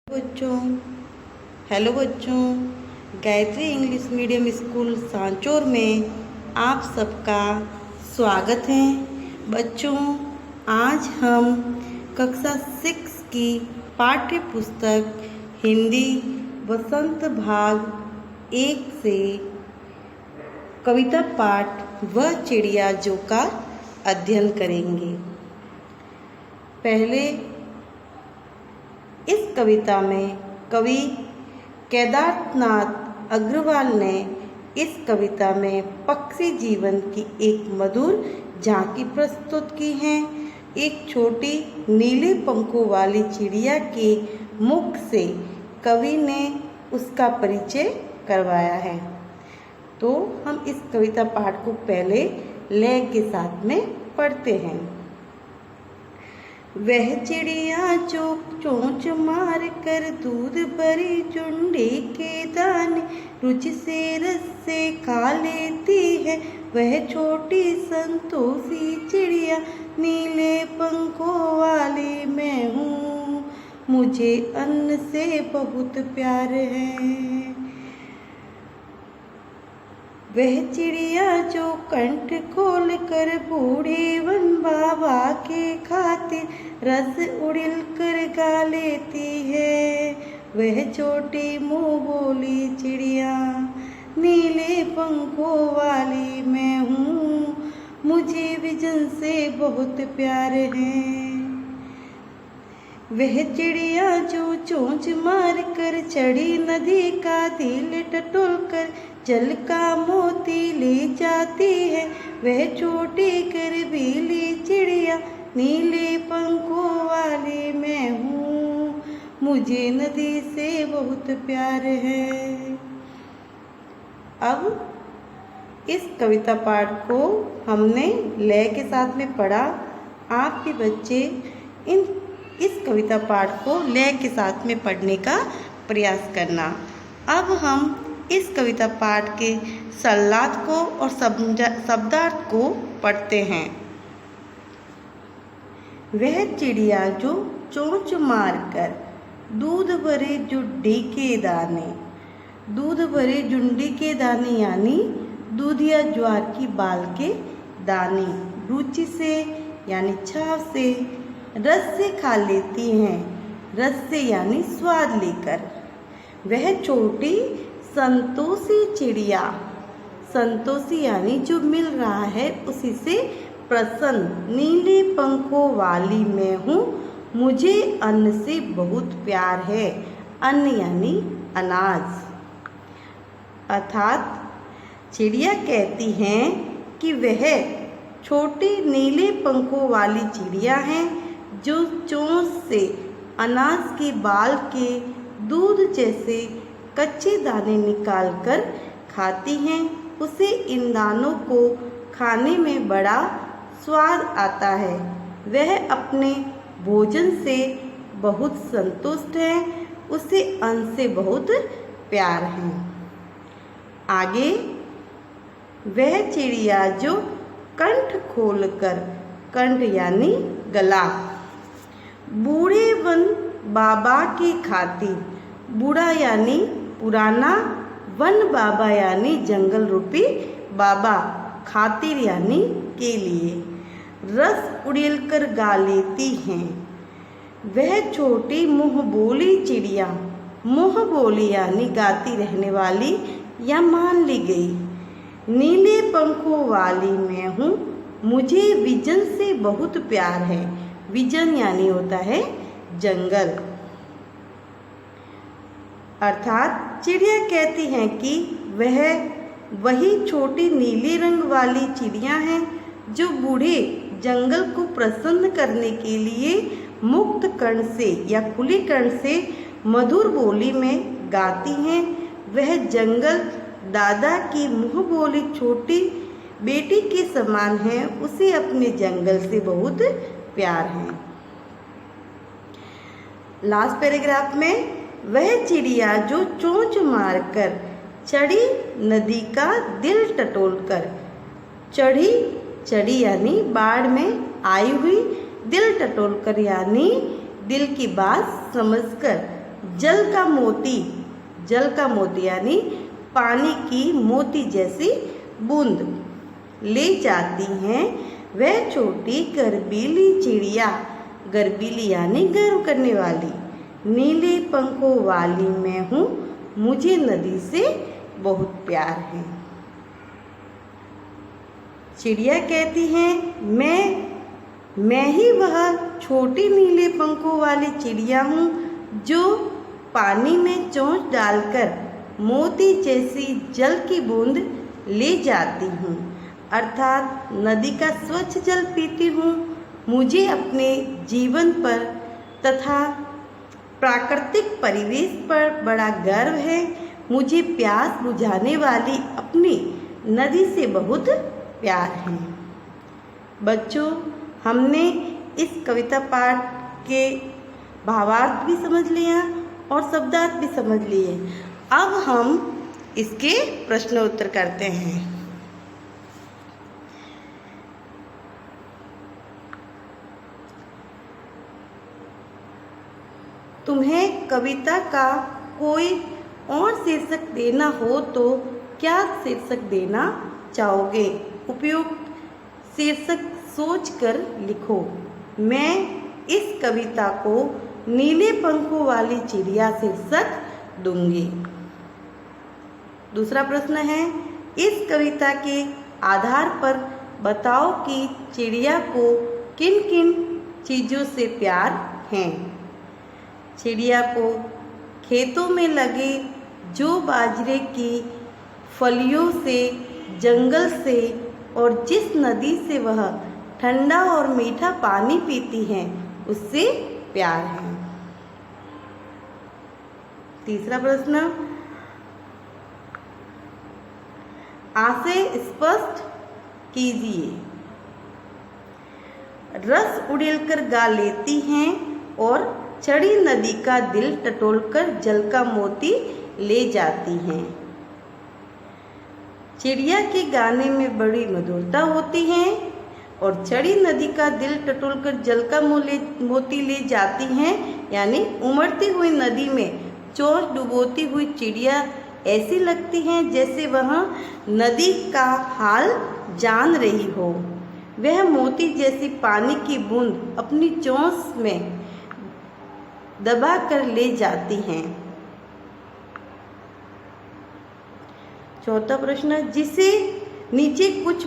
बच्चों हेलो बच्चों, Gayatri English medium school Sanchore में आप सबका स्वागत है। बच्चों, आज हम कक्षा 6 की पाठ्य पुस्तक हिंदी वसंत भाग 1 से कविता पाठ वह चिड़िया जो का अध्ययन करेंगे। पहले इस कविता में कवि केदारनाथ अग्रवाल ने इस कविता में पक्षी जीवन की एक मधुर झांकी प्रस्तुत की है। एक छोटी नीले पंखों वाली चिड़िया के मुख से कवि ने उसका परिचय करवाया है। तो हम इस कविता पाठ को पहले लय के साथ में पढ़ते हैं। वह चिड़िया जो चोंच मार कर दूध भरी चुंडी के दाने रुचि से रस से खा लेती है, वह छोटी संतोषी चिड़िया नीले पंखों वाली मैं हूँ, मुझे अन्न से बहुत प्यार है। वह चिड़िया जो कंठ खोल कर बूढ़े वन बाबा के खातिर रस उड़िल कर गा लेती है, वह छोटी मुँह बोली चिड़िया नीले पंखों वाली मैं हूँ, मुझे विजन से बहुत प्यार है। वह चिड़िया जो चोंच मार कर चढ़ी नदी का दिल टटोल कर जल का मोती ले जाती है, वह छोटी करबीली चिड़िया नीले पंखों वाली मैं हूँ, मुझे नदी से बहुत प्यार है। अब इस कविता पाठ को हमने लय के साथ में पढ़ा। आप भी बच्चे इस कविता पाठ को लय के साथ में पढ़ने का प्रयास करना। अब हम इस कविता पाठ के सल्लात को और शब्दार्थ को पढ़ते हैं। वह चिड़िया जो चोंच मार कर दूध भरे जुड्डी के दाने, दूध भरे जुंडी के दाने यानी दूध या ज्वार की बाल के दाने रुचि से यानी छाव से रस से खा लेती हैं, रस से यानी स्वाद लेकर। वह छोटी संतोषी चिड़िया, संतोषी यानी जो मिल रहा है उसी से प्रसन्न, नीले पंखों वाली मैं हूँ, मुझे अन्न से बहुत प्यार है। अन्न यानी अनाज। अर्थात चिड़िया कहती हैं कि वह छोटी नीले पंखों वाली चिड़िया है जो चोंच से अनाज के बाल के दूध जैसे कच्चे दाने निकालकर खाती हैं, उसे इन दानों को खाने में बड़ा स्वाद आता है। वह अपने भोजन से बहुत संतुष्ट है, उसे अन्न से बहुत प्यार है। आगे, वह चिड़िया जो कंठ खोलकर, कंठ यानी गला, बूढ़े वन बाबा की खातिर, बूढ़ा यानी पुराना, वन बाबा यानी जंगल रूपी बाबा, खातिर यानी के लिए रस उड़ेल कर गा लेती हैं। वह छोटी मुँह बोली चिड़िया, मुँह बोली यानी गाती रहने वाली या मान ली गई, नीले पंखों वाली मैं हूँ, मुझे विजन से बहुत प्यार है। विजन यानी होता है जंगल। अर्थात चिड़िया कहती हैं कि वह वही छोटी नीले रंग वाली चिड़िया है जो बूढ़े जंगल को प्रसन्न करने के लिए मुक्त कर्ण से या खुली कर्ण से मधुर बोली में गाती हैं। वह जंगल दादा की मुँह बोली छोटी बेटी के समान है, उसे अपने जंगल से बहुत प्यार है। लास्ट पैराग्राफ में, वह चिड़िया जो चोंच मारकर चढ़ी नदी का दिल टटोलकर, चढ़ी यानी बाढ़ में आई हुई, दिल टटोलकर यानी दिल की बात समझकर जल का मोती यानी पानी की मोती जैसी बूंद ले जाती हैं, वह छोटी गर्वीली चिड़िया, गर्वीली यानी गर्व करने वाली, नीले पंखों वाली मैं हूँ, मुझे नदी से बहुत प्यार है। चिड़िया कहती है मैं ही वह छोटी नीले पंखों वाली चिड़िया हूँ जो पानी में चोंच डालकर मोती जैसी जल की बूंद ले जाती हूँ, अर्थात नदी का स्वच्छ जल पीती हूँ। मुझे अपने जीवन पर तथा प्राकृतिक परिवेश पर बड़ा गर्व है। मुझे प्यास बुझाने वाली अपनी नदी से बहुत प्यार है। बच्चों, हमने इस कविता पाठ के भावार्थ भी समझ लिया और शब्दार्थ भी समझ लिए। अब हम इसके प्रश्न उत्तर करते हैं। तुम्हें कविता का कोई और शीर्षक देना हो तो क्या शीर्षक देना चाहोगे? उपयुक्त शीर्षक सोचकर लिखो। मैं इस कविता को नीले पंखों वाली चिड़िया शीर्षक दूंगी। दूसरा प्रश्न है, इस कविता के आधार पर बताओ कि चिड़िया को किन किन चीज़ों से प्यार है। चिड़िया को खेतों में लगे जो बाजरे की फलियों से, जंगल से और जिस नदी से वह ठंडा और मीठा पानी पीती हैं उससे प्यार है। तीसरा प्रश्न, आशय स्पष्ट कीजिए। रस उड़ेलकर गा लेती हैं और चढ़ी नदी का दिल टटोलकर जल का मोती ले जाती हैं। चिड़िया के गाने में बड़ी मधुरता होती है और चढ़ी नदी का दिल टटोलकर जल का मोती ले जाती हैं, यानी उमड़ती हुई नदी में चोंच डुबोती हुई चिड़िया ऐसी लगती हैं जैसे वह नदी का हाल जान रही हो। वह मोती जैसी पानी की बूंद अपनी चोंच में दबा कर ले जाती हैं। चौथा प्रश्न, जिसे नीचे कुछ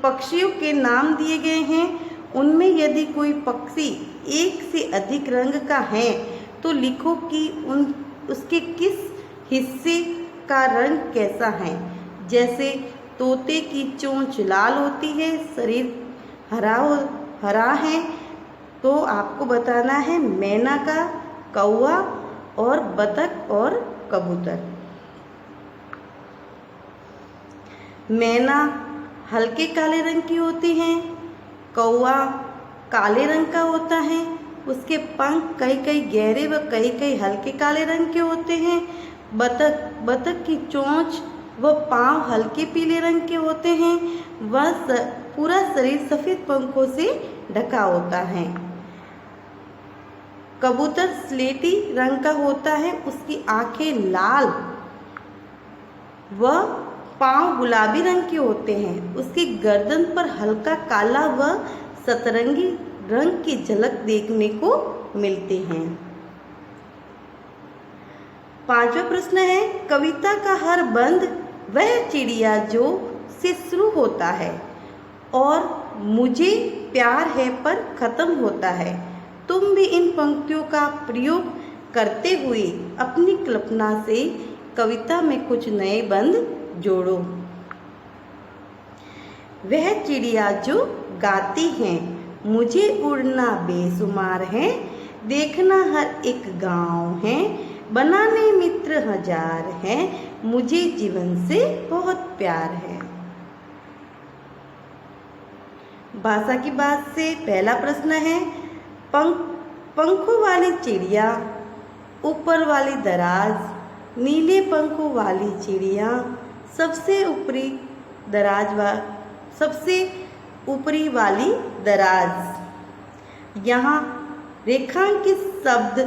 पक्षियों के नाम दिए गए हैं, उनमें यदि कोई पक्षी एक से अधिक रंग का है तो लिखो कि उसके किस हिस्से का रंग कैसा है। जैसे तोते की चोंच लाल होती है, शरीर हरा है, तो आपको बताना है मैना का, कौवा और बतख और कबूतर। मैना हल्के काले रंग की होती है, कौवा काले रंग का होता है, उसके पंख कई गहरे व कई हल्के काले रंग के होते हैं। बतख की चोंच व पाँव हल्के पीले रंग के होते हैं, वह पूरा शरीर सफ़ेद पंखों से ढका होता है। कबूतर स्लेटी रंग का होता है, उसकी आंखें लाल व पाँव गुलाबी रंग के होते हैं, उसकी गर्दन पर हल्का काला व सतरंगी रंग की झलक देखने को मिलते हैं। पांचवा प्रश्न है, कविता का हर बंद वह चिड़िया जो से शुरू होता है और मुझे प्यार है पर खत्म होता है। तुम भी इन पंक्तियों का प्रयोग करते हुए अपनी कल्पना से कविता में कुछ नए बंद जोड़ो। वह चिड़िया जो गाती है, मुझे उड़ना बेसुमार है, देखना हर एक गांव है, बनाने मित्र हजार है, मुझे जीवन से बहुत प्यार है। भाषा की बात से पहला प्रश्न है, पंखों वाली चिड़िया, ऊपर वाली दराज, नीले पंखों वाली चिड़िया, सबसे ऊपरी वाली दराज। यहाँ रेखांकित शब्द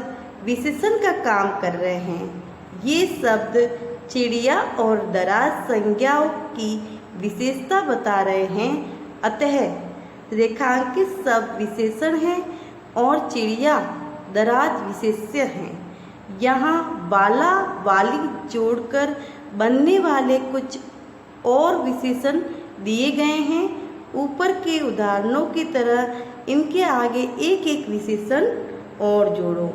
विशेषण का काम कर रहे हैं। ये शब्द चिड़िया और दराज संज्ञाओं की विशेषता बता रहे हैं। अतः रेखांकित शब्द विशेषण हैं और चिड़िया दराज विशेष्य हैं। यहाँ वाला वाली जोड़कर बनने वाले कुछ और विशेषण दिए गए हैं। ऊपर के उदाहरणों की तरह इनके आगे एक एक विशेषण और जोड़ो।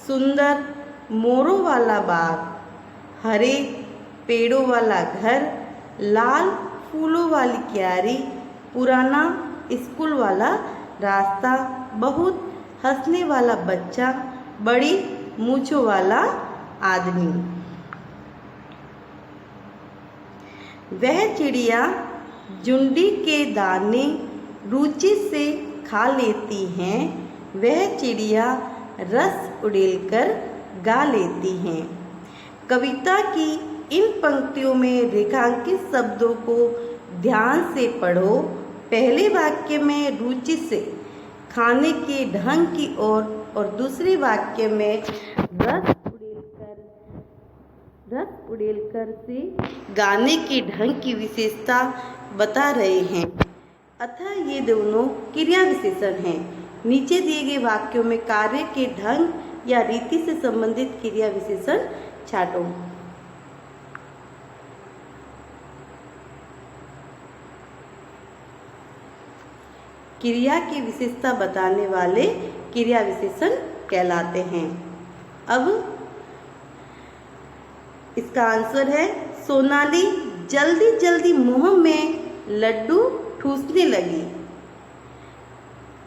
सुंदर मोरों वाला बाग, हरे पेड़ों वाला घर, लाल फूलों वाली क्यारी, पुराना स्कूल वाला रास्ता, बहुत हंसने वाला बच्चा, बड़ी मूंछों वाला आदमी। वह चिड़िया जुंडी के दाने रुचि से खा लेती हैं। वह चिड़िया रस उड़ेलकर गा लेती हैं। कविता की इन पंक्तियों में रेखांकित शब्दों को ध्यान से पढ़ो। पहले वाक्य में रुचि से खाने के ढंग की ओर और दूसरे वाक्य में रस उड़ेलकर से गाने के ढंग की विशेषता बता रहे हैं। अतः ये दोनों क्रिया विशेषण हैं। नीचे दिए गए वाक्यों में कार्य के ढंग या रीति से संबंधित क्रिया विशेषण छांटो। क्रिया की विशेषता बताने वाले क्रिया विशेषण कहलाते हैं। अब इसका आंसर है सोनाली जल्दी जल्दी मुंह में लड्डू ठूसने लगी।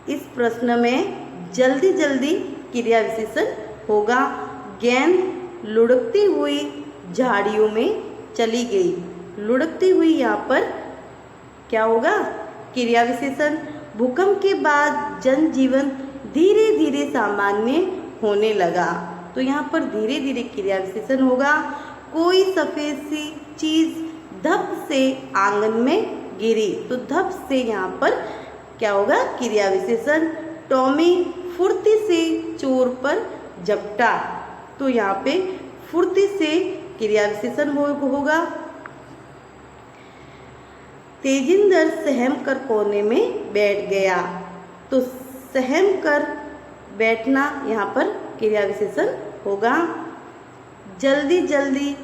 इस प्रश्न में जल्दी जल्दी क्रिया विशेषण होगा। गेंद लुढ़कती हुई झाड़ियों में चली गई। लुढ़कती हुई यहाँ पर क्या होगा? क्रिया विशेषण। भूकंप के बाद जनजीवन धीरे धीरे सामान्य होने लगा, तो यहाँ पर धीरे धीरे क्रिया विशेषण होगा। कोई सफ़ेद सी चीज़ धप से आंगन में गिरी, तो धप से यहाँ पर क्या होगा? क्रिया विशेषण। टॉमी फुर्ती से चोर पर झपटा, तो यहाँ पे फुर्ती से क्रिया विशेषण होगा। तेजिंदर सहम कर कोने में बैठ गया, तो सहम कर बैठना यहाँ पर क्रिया विशेषण होगा। जल्दी जल्दी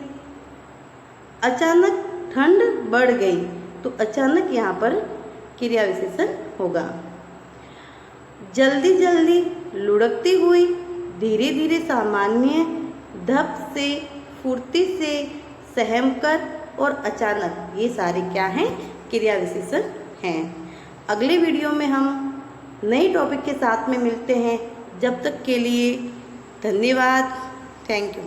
अचानक ठंड बढ़ गई, तो अचानक यहाँ पर क्रिया विशेषण होगा। जल्दी जल्दी लुढ़कती हुई, धीरे धीरे सामान्य, धप से, फुर्ती से, सहम कर और अचानक, ये सारे क्या हैं? क्रिया विशेषण हैं। अगले वीडियो में हम नए टॉपिक के साथ में मिलते हैं। जब तक के लिए धन्यवाद। Thank you.